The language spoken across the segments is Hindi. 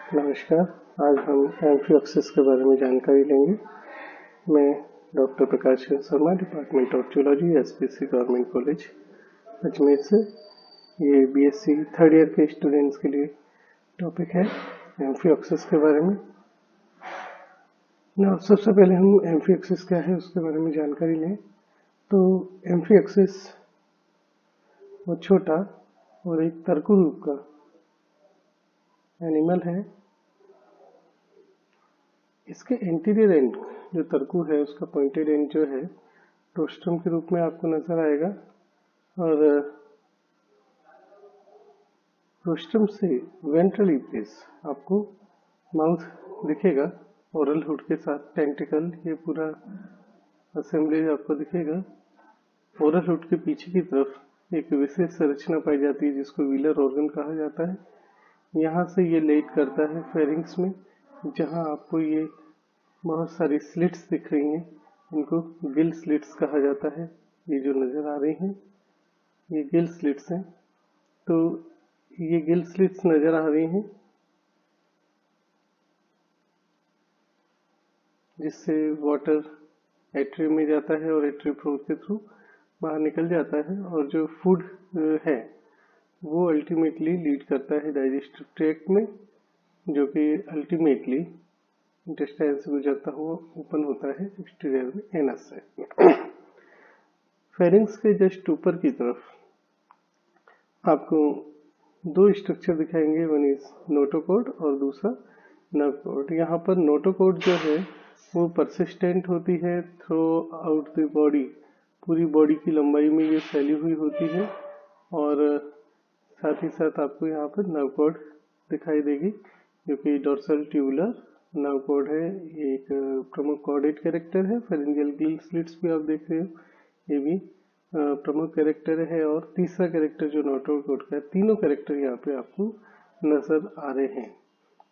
नमस्कार। आज हम एम्फिओक्सिस के बारे में जानकारी लेंगे। मैं doctor Prakash Sharma, department of zoology, SPC government college Ajmer से। ये बीएससी थर्ड ईयर के स्टूडेंट्स के लिए टॉपिक है एम्फिओक्सिस के बारे में। ना सबसे पहले हम एम्फिओक्सिस क्या है उसके बारे में जानकारी लें। तो एम्फिओक्सिस वो छोटा और एक तरकू रूप का एनिमल है। इसके एंटीरियर एंड जो तरकू है उसका पॉइंटेड एंड जो है रोस्ट्रम के रूप में आपको नजर आएगा, और रोस्ट्रम से वेंट्रल एपिस आपको माउथ दिखेगा, ओरल हुड के साथ टेंटिकल, ये पूरा असेंबली आपको दिखेगा। ओरल हुड के पीछे की तरफ एक विशेष संरचना पाई जाती है जिसको व्हीलर ऑर्गन कहा जाता है। यहाँ से ये लेट करता है फेरिंग्स में, जहाँ आपको ये बहुत सारी स्लिट्स दिख रही हैं, इनको गिल स्लिट्स कहा जाता है। ये जो नजर आ रही हैं ये गिल स्लिट्स हैं। तो ये गिल स्लिट्स नजर आ रही हैं जिससे वाटर एट्रियम में जाता है और एट्रियम फ्लोर के थ्रू बाहर निकल जाता है, और जो फूड है वो अल्टीमेटली लीड करता है डाइजेस्टिव ट्रैक्ट में, जो कि अल्टीमेटली इंटेस्टाइन से गुजरता हुआ ओपन होता है एक्सटीरियर में एनस से। फेरिंग्स के जस्ट ऊपर की तरफ आपको दो स्ट्रक्चर दिखाएंगे, वन इज नोटोकॉर्ड और दूसरा नर्व कॉर्ड। यहाँ पर नोटोकॉर्ड जो है वो परसिस्टेंट होती है थ्रू आउट द बॉडी, पूरी बॉडी की लंबाई में ये फैली हुई होती है, और साथ ही साथ आपको यहाँ पर नर्व कॉर्ड दिखाई देगी जो कि डोर्सल ट्यूबुलर नर्व कॉर्ड है। ये एक प्रमुख कॉर्डेट कैरेक्टर है। फेरिंजियल गिल स्लिट्स भी आप देख रहे हो, ये भी प्रमुख कैरेक्टर है। और तीसरा कैरेक्टर जो नोटोकॉर्ड का है, तीनों कैरेक्टर यहाँ पे आपको नजर आ रहे हैं।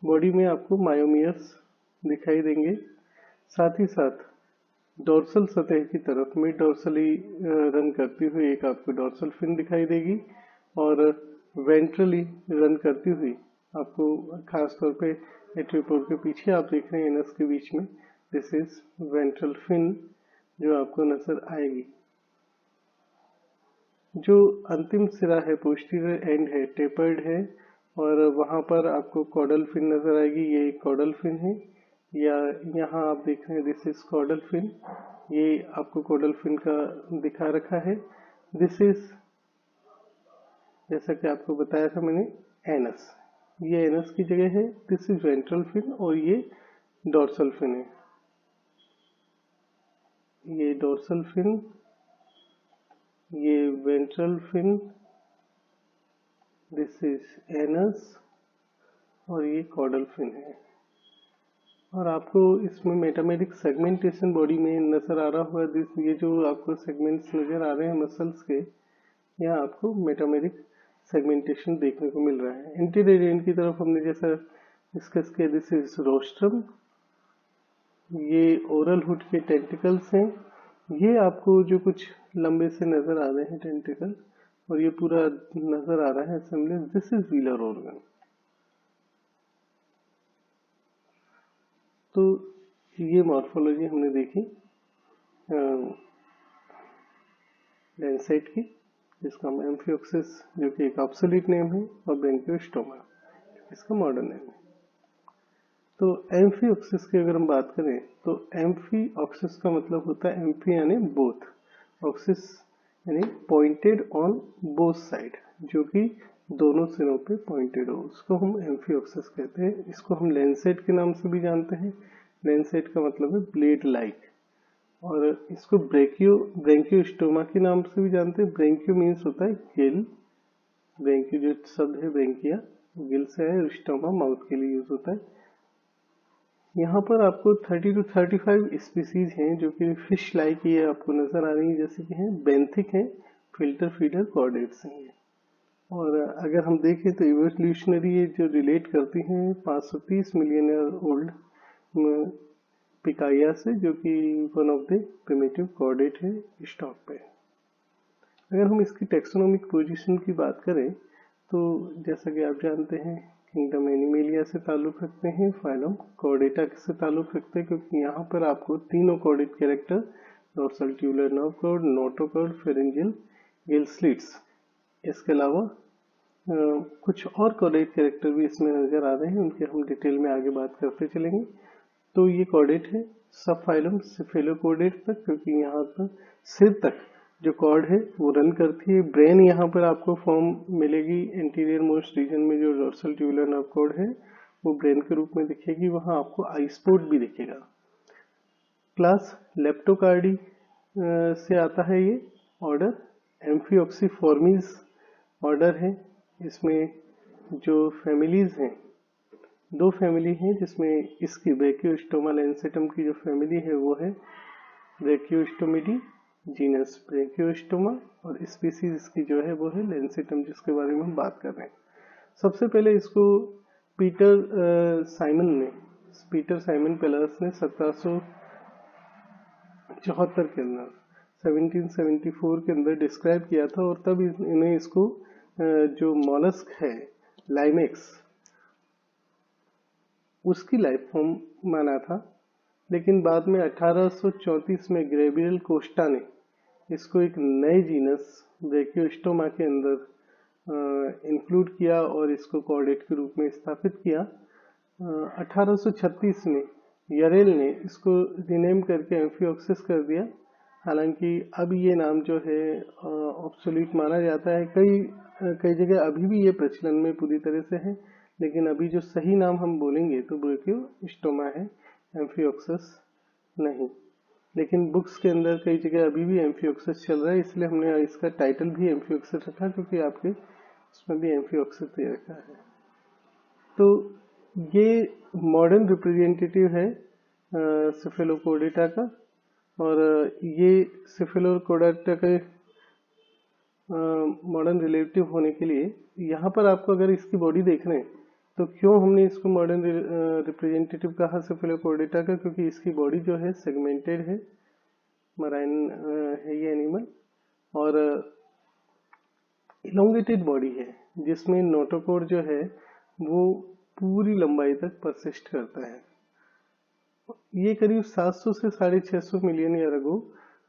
बॉडी में आपको मायोमियर्स दिखाई देंगे, साथ ही साथ डोर्सल सतह की तरफ मिड डोर्सली रन करती हुई एक आपको डोर्सल फिन दिखाई देगी, और वेंट्रली रन करती हुई आपको खास तौर पे एट्रियोपोड के पीछे आप देख रहे हैं एनस के बीच में, दिस इज वेंट्रल फिन जो आपको नजर आएगी। जो अंतिम सिरा है, पोस्टीरियर एंड है, टेपर्ड है, और वहां पर आपको कॉडल फिन नजर आएगी। ये कॉडल फिन है, या यहाँ आप देख रहे हैं दिस इज कॉडल फिन, ये आपको कॉडल फिन का दिखा रखा है। दिस इज, जैसा कि आपको बताया था मैंने, एनस, ये एनस की जगह है। दिस इज वेंट्रल फिन और ये डोर्सल फिन है। ये डोर्सल फिन, ये ventral fin, this is anus, और ये कॉडल फिन है। और आपको इसमें मेटामेरिक सेगमेंटेशन बॉडी में नजर आ रहा हुआ, दिस ये जो आपको सेगमेंट्स नजर आ रहे हैं मसल्स के, यहाँ आपको मेटामेरिक सेगमेंटेशन देखने को मिल रहा है। एंटीरियर एंड की तरफ हमने जैसा डिस्कस किया, दिस इज रोस्ट्रम, ये ओरल हुड के टेंटिकल्स हैं। ये आपको जो कुछ लंबे से नजर आ रहे हैं टेंटिकल, और ये पूरा नजर आ रहा है assembly, this is wheeler organ. तो ये मॉर्फोलॉजी हमने देखी लैंसेट की, जिसका नाम एम्फिओक्सिस जो कि एक ऑब्सोलीट नेम है, और ब्रैंकियोस्टोमा इसका मॉडर्न नेम है। तो एम्फिओक्सिस की अगर हम बात करें तो एम्फिओक्सिस का मतलब होता है, एम्फी यानी बोथ, ऑक्सिस यानी पॉइंटेड ऑन बोथ साइड, जो कि दोनों सिरों पे पॉइंटेड हो, उसको हम एम्फिओक्सिस कहते हैं। इसको हम लैंसेट के नाम से भी जानते हैं। लैंसेट का मतलब है ब्लेड लाइक, और इसको ब्रैंकियोस्टोमा के नाम से भी जानते हैं। ब्रैंकियो मीन्स होता है गिल, ब्रैंकियो जो शब्द है ब्रैंकिया गिल से है, स्टोमा माउथ के लिए यूज होता है। यहाँ पर आपको 30 to 35 स्पीसीज हैं जो कि फिश लाइक ये आपको नजर आ रही है, जैसे कि हैं बेंथिक हैं, फिल्टर फीडर कॉर्डेट्स हैं। और अगर हम देखें तो इवोल्यूशनरी ये जो रिलेट करती हैं 530 मिलियन ईयर ओल्ड पिकाया से, जो कि one of the primitive chordate है स्टॉक पे। अगर हम इसकी टेक्सोनोमिक पोजीशन की बात करें तो जैसा कि आप जानते हैं किंगडम एनिमेलिया से ताल्लुक़ रखते हैं, फाइलम कॉर्डेटा से ताल्लुक़ रखते हैं, क्योंकि यहाँ पर आपको तीनों chordate character dorsal tubular nerve cord, notochord, pharyngeal gill slits, इसके अलावा कुछ और कॉर्डेट कैरेक्टर भी इसमें नजर आ रहे हैं, उनके हम डिटेल में आगे बात करते चलेंगे। तो ये कॉर्डेट है सब फाइलम सेफेलोकॉर्डेट तक, क्योंकि यहाँ पर सिर तक जो कॉर्ड है वो रन करती है। ब्रेन यहाँ पर आपको फॉर्म मिलेगी एंटीरियर मोस्ट रीजन में, जो डोर्सल ट्यूबुलर नर्व कॉर्ड है वो ब्रेन के रूप में दिखेगी, वहाँ आपको आई स्पॉट भी दिखेगा। क्लास लेप्टोकार्डी से आता है ये ऑर्डर, एम्फिऑक्सीफॉर्मीज ऑर्डर है। इसमें जो फैमिलीज हैं, दो फैमिली हैं, जिसमें इसकी ब्रैकियोस्टोमा लैंसेटम की जो फैमिली है वो है ब्रैकियोस्टोमिडी, जीनस ब्रैकियोस्टोमा, और स्पीसीज इसकी जो है वो है लैंसेटम, जिसके बारे में हम बात कर रहे हैं। सबसे पहले इसको पीटर साइमन पेलर्स ने 1774 के अंदर 1774 के अंदर डिस्क्राइब किया था, और तब इन्हें इसको जो मॉलस्क है लाइमेक्स, उसकी लाइफ फॉर्म माना था। लेकिन बाद में 1834 में ग्रेबियल कोस्टा ने इसको एक नए जीनस ब्रैकियोस्टोमा के अंदर इंक्लूड किया और इसको कॉर्डेट के रूप में स्थापित किया। 1836 में यरेल ने इसको रिनेम करके एम्फिऑक्सिस कर दिया। हालांकि अब ये नाम जो है ऑब्सोल्यूट माना जाता है, कई जगह अभी भी ये प्रचलन में पूरी तरह से है, लेकिन अभी जो सही नाम हम बोलेंगे तो ब्रैकियोस्टोमा है, एम्फिऑक्सिस नहीं। लेकिन बुक्स के अंदर कई जगह अभी भी एम्फिऑक्सिस चल रहा है, इसलिए हमने इसका टाइटल भी एम्फिऑक्सिस रखा, क्योंकि आपके उसमें भी एम्फिऑक्सिस दे रखा है। तो ये मॉडर्न रिप्रेजेंटेटिव है सेफेलोकॉर्डेटा का, और ये सेफेलोकॉर्डेटा के मॉडर्न रिलेटिव होने के लिए यहाँ पर आपको अगर इसकी बॉडी देख रहे हैं तो क्यों हमने इसको मॉडर्न रिप्रेजेंटेटिव कहा सेफेलोकॉर्डेटा का, क्योंकि इसकी बॉडी जो है सेगमेंटेड है, मराइन है ये एनिमल, और इलोंगेटेड बॉडी है, जिसमें नोटोकॉर्ड जो है वो पूरी लंबाई तक परसिस्ट करता है। ये करीब 700 से 650 मिलियन ईयर अगो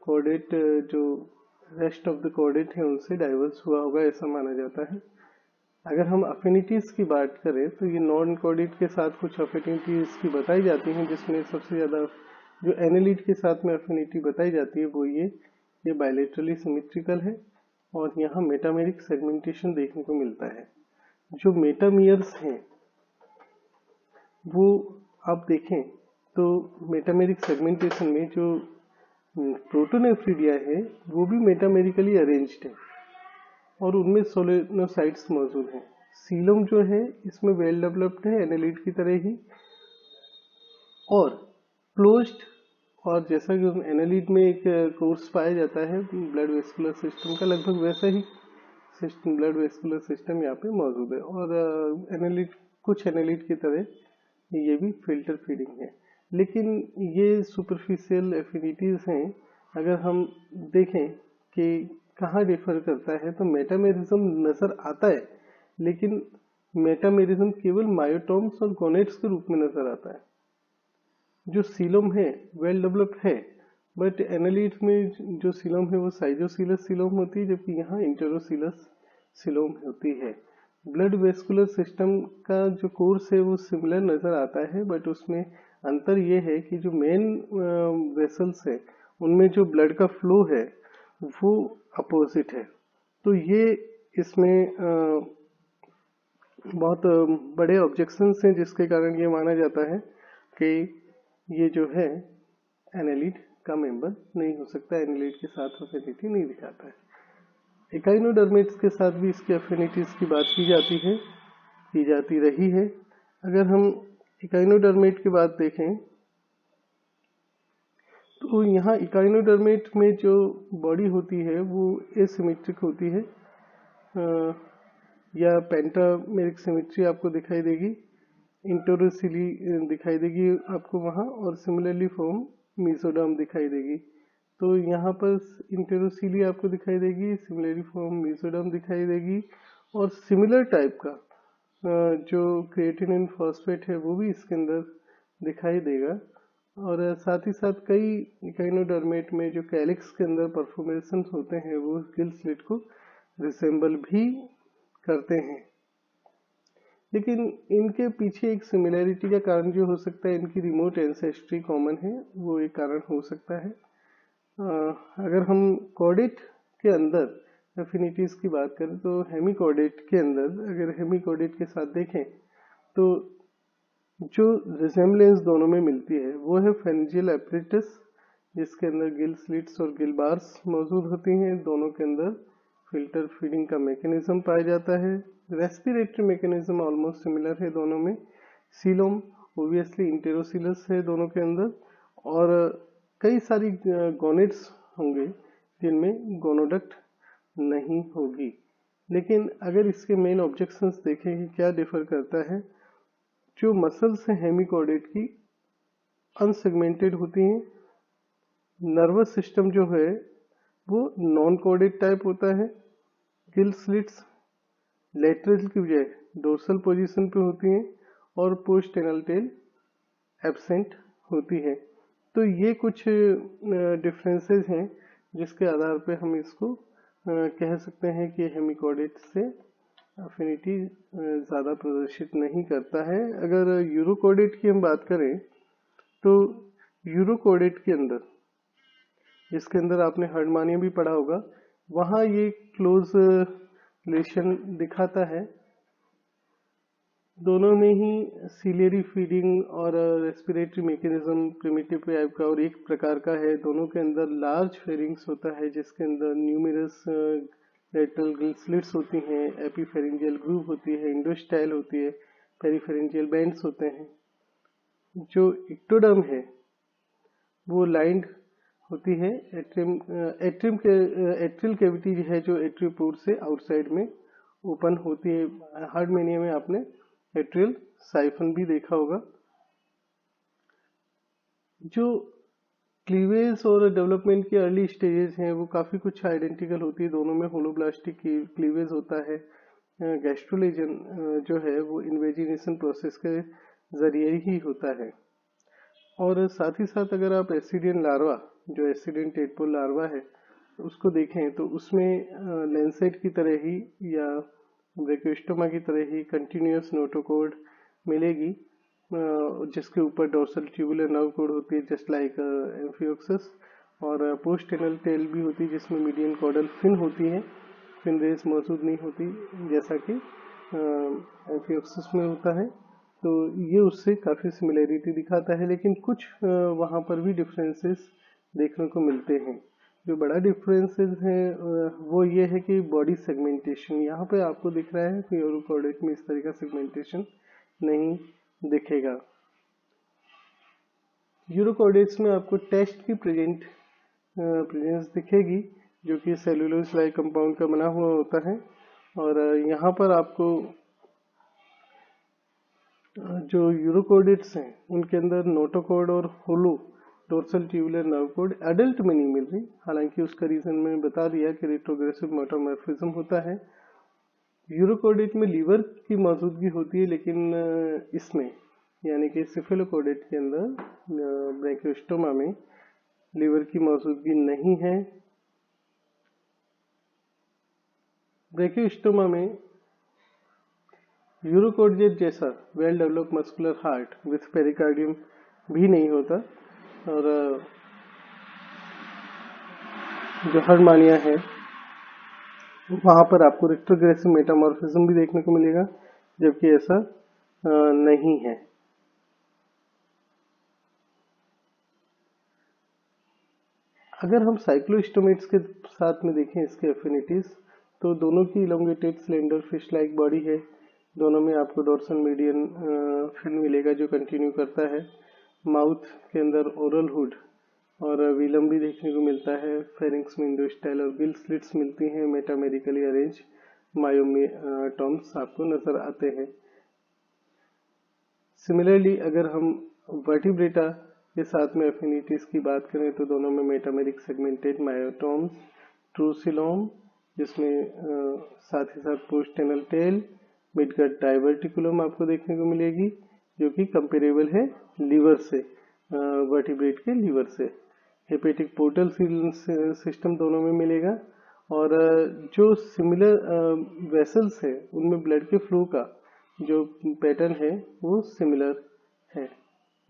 कॉर्डेट जो रेस्ट ऑफ द कॉर्डेट है उनसे डाइवर्स हुआ होगा, ऐसा माना जाता है। अगर हम अफिनिटीज की बात करें तो ये नॉन कॉर्डेट के साथ कुछ अफिनिटीज की बताई जाती हैं, जिसमें सबसे ज़्यादा जो एनालिट के साथ में अफिनिटी बताई जाती है वो ये बायलेटरली सिमेट्रिकल है, और यहाँ मेटामेरिक सेगमेंटेशन देखने को मिलता है। जो मेटामियर्स हैं वो आप देखें तो मेटामेरिक सेगमेंटेशन में जो प्रोटोनेफ्रिडिया है वो भी मेटामेरिकली अरेंज्ड है, और उनमें सोलेनोसाइट्स मौजूद हैं। सीलम जो है इसमें वेल डेवलप्ड है एनालिट की तरह ही, और क्लोज्ड, और जैसा कि एनालिट में एक कोर्स पाया जाता है ब्लड वेस्कुलर सिस्टम का, लगभग वैसा ही सिस्टम ब्लड वेस्कुलर सिस्टम यहाँ पे मौजूद है, और एनालिट कुछ एनालिट की तरह ये भी फिल्टर फीडिंग है। लेकिन ये सुपरफिशियल एफिनिटीज हैं। अगर हम देखें कि कहाँ डिफर करता है तो मेटामेरिज्म नजर आता है, लेकिन मेटामेरिज्म केवल मायोटोम्स और गोनेट्स के रूप में नजर आता है। जो सीलोम है वेल डेवलप्ड है, बट एनालिट में जो सीलोम है वो साइजोसीलस सीलोम होती है, जबकि यहाँ इंटेरोसीलस सीलोम होती है। ब्लड वेस्कुलर सिस्टम का जो कोर्स है वो सिमिलर नजर आता है, बट उसमें अंतर ये है कि जो मेन वेसल्स है उनमें जो ब्लड का फ्लो है वो अपोजिट है। तो ये इसमें बहुत बड़े ऑब्जेक्शंस हैं, जिसके कारण ये माना जाता है कि ये जो है एनालिट का मेंबर नहीं हो सकता, एनालिट के साथ अफिनिटी नहीं दिखाता है। इकाइनोडर्मेट्स के साथ भी इसकी अफिनिटीज की बात की जाती रही है। अगर हम इकाइनोडर्मेट की बात देखें तो यहाँ इकाइनोडर्मेट में जो बॉडी होती है वो एसिमेट्रिक होती है, या पेंटामेरिक सिमेट्री आपको दिखाई देगी, इंटेरोसिली दिखाई देगी आपको वहाँ, और सिमिलरली फॉर्म मीसोडर्म दिखाई देगी। तो यहाँ पर इंटेरोसिली आपको दिखाई देगी, सिमिलरली फॉर्म मीसोडर्म दिखाई देगी, और सिमिलर टाइप का जो क्रिएटिनिन फॉस्फेट है वो भी इसके अंदर दिखाई देगा। और साथ ही साथ कई इकाइनोडर्मेट में जो कैलिक्स के अंदर परफॉर्मेशन होते हैं वो गिल स्लिट को रिसेंबल भी करते हैं। लेकिन इनके पीछे एक सिमिलैरिटी का कारण जो हो सकता है, इनकी रिमोट एंसेस्ट्री कॉमन है, वो एक कारण हो सकता है। अगर हम कॉर्डेट के अंदर एफिनिटीज की बात करें तो हेमिकॉर्डेट के अंदर अगर हेमिकॉर्डेट के साथ देखें तो जो रिसेम्बलेंस दोनों में मिलती है वो है फेरेंजियल एपरेटस, जिसके अंदर गिल स्लिट्स और गिल बार्स मौजूद होती हैं। दोनों के अंदर फिल्टर फीडिंग का मैकेनिज्म पाया जाता है। रेस्पिरेटरी मैकेनिज्म ऑलमोस्ट सिमिलर है दोनों में। सीलोम ओबियसली इंटेरोसिलस है दोनों के अंदर, और कई सारी गोनेट्स होंगे जिनमें गोनोडक्ट नहीं होगी। लेकिन अगर इसके मेन ऑब्जेक्शंस देखें कि क्या डिफर करता है, जो मसल्स हैं हेमिकॉर्डेट की अनसेगमेंटेड होती हैं। नर्वस सिस्टम जो है वो नॉन कॉर्डेट टाइप होता है। गिल स्लिट्स लेटरल की बजाय डोर्सल पोजीशन पे होती हैं और पोस्ट एनल टेल एब्सेंट होती है। तो ये कुछ डिफरेंसेस हैं जिसके आधार पे हम इसको कह सकते हैं कि हेमिकॉर्डेट से अफिनिटी ज़्यादा प्रदर्शित नहीं करता है। अगर यूरोकॉर्डेट की हम बात करें तो यूरोकॉर्डेट के अंदर, जिसके अंदर आपने हर्डमानिया भी पढ़ा होगा, वहाँ ये क्लोज रिलेशन दिखाता है। दोनों में ही सीलियरी फीडिंग और रेस्पिरेटरी मैकेनिज्म प्रिमिटिव टाइप का और एक प्रकार का है। दोनों के अंदर लार्ज फेरिंग्स होता है जिसके अंदर न्यूमेरस लेटरल गिल स्लिट्स होती हैं, एपीफेरेंजियल ग्रूव होती है, इंडोस्टाइल होती है, पेरीफेरेंजियल बैंड्स होते हैं। जो इक्टोडर्म है वो लाइंड होती है एट्रियम के एट्रियल कैविटी है जो एट्रियोपोड से आउटसाइड में ओपन होती है। हार्डमेनिया में आपने एट्रियल साइफन भी देखा होगा। जो क्लीवेज और डेवलपमेंट की अर्ली स्टेजेस हैं वो काफ़ी कुछ आइडेंटिकल होती है। दोनों में होलोब्लास्टिक क्लीवेज होता है। गैस्ट्रोलेजन जो है वो इन्वेजिनेशन प्रोसेस के जरिए ही होता है। और साथ ही साथ अगर आप एसिडियन लार्वा, जो एसिडियन टेडपोल लार्वा है, उसको देखें तो उसमें लेंसेट की तरह ही या ब्रैकियोस्टोमा की तरह ही कंटिन्यूअस नोटोकोड मिलेगी, जिसके ऊपर डोर्सल ट्यूबुलर नर्व कोड होती है जस्ट लाइक एम्फियोक्सस, और पोस्ट एनल टेल भी होती है जिसमें मीडियन कॉर्डल फिन होती है। फिन रेस मौजूद नहीं होती जैसा कि एम्फियोक्सस में होता है। तो ये उससे काफ़ी सिमिलैरिटी दिखाता है, लेकिन कुछ वहाँ पर भी डिफरेंसेस देखने को मिलते हैं। जो बड़ा डिफरेंसेस है वो ये है कि बॉडी सेगमेंटेशन, यहाँ पे आपको दिख रहा है कि यूरोकॉर्डेट में इस तरह का सेगमेंटेशन नहीं दिखेगा। यूरोकॉर्डेट्स में आपको टेस्ट की प्रेजेंस दिखेगी जो कि सेलुलोज लाइक कंपाउंड का बना हुआ होता है। और यहाँ पर आपको जो यूरोकॉर्डेट्स हैं उनके अंदर नोटोकॉर्ड और hollow dorsal tubular nerve cord adult में नहीं मिल रही। हालांकि उसका रीजन मैंने बता दिया कि रेट्रोग्रेसिव मेटामॉर्फिज्म होता है। यूरोकॉर्डेट में लीवर की मौजूदगी होती है, लेकिन इसमें यानी कि सिफेलोकॉर्डेट के अंदर ब्रैकियोस्टोमा में लीवर की मौजूदगी नहीं है। ब्रैकियोस्टोमा में यूरोकॉर्डेट जैसा well developed muscular heart with pericardium भी नहीं होता। और जो हर्डमानिया है वहाँ पर आपको रेट्रोग्रेसिव मेटामॉर्फिज्म भी देखने को मिलेगा, जबकि ऐसा नहीं है। अगर हम साइक्लोस्टोमेट्स के साथ में देखें इसके एफिनिटीज, तो दोनों की elongated cylinder fish like body है। दोनों में आपको डोर्सल मीडियन फिन मिलेगा जो कंटिन्यू करता है। माउथ के अंदर ओरल हुड और विलम भी देखने को मिलता है। फेरिंग्स में इंडोस्टाइल और गिल स्लिट्स मिलती हैं। मेटामेरिकली अरेंज मायोटॉम्स आपको नजर आते हैं। सिमिलरली अगर हम वर्टिब्रेटा के साथ में एफिनिटीज की बात करें तो दोनों में मेटामेरिक सेगमेंटेड मायोटॉम्स, ट्रूसिलोम जिसमें साथ ही साथ post anal tail, midgut diverticulum आपको देखने को मिलेगी, जो कि कंपेरेबल है लीवर से, वर्टिब्रेट के लीवर से। हेपेटिक पोर्टल सिस्टम दोनों में मिलेगा। और जो सिमिलर वेसल्स है उनमें ब्लड के फ्लो का जो पैटर्न है वो सिमिलर है।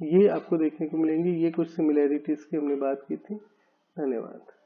ये आपको देखने को मिलेंगे। ये कुछ सिमिलैरिटीज की हमने बात की थी। धन्यवाद।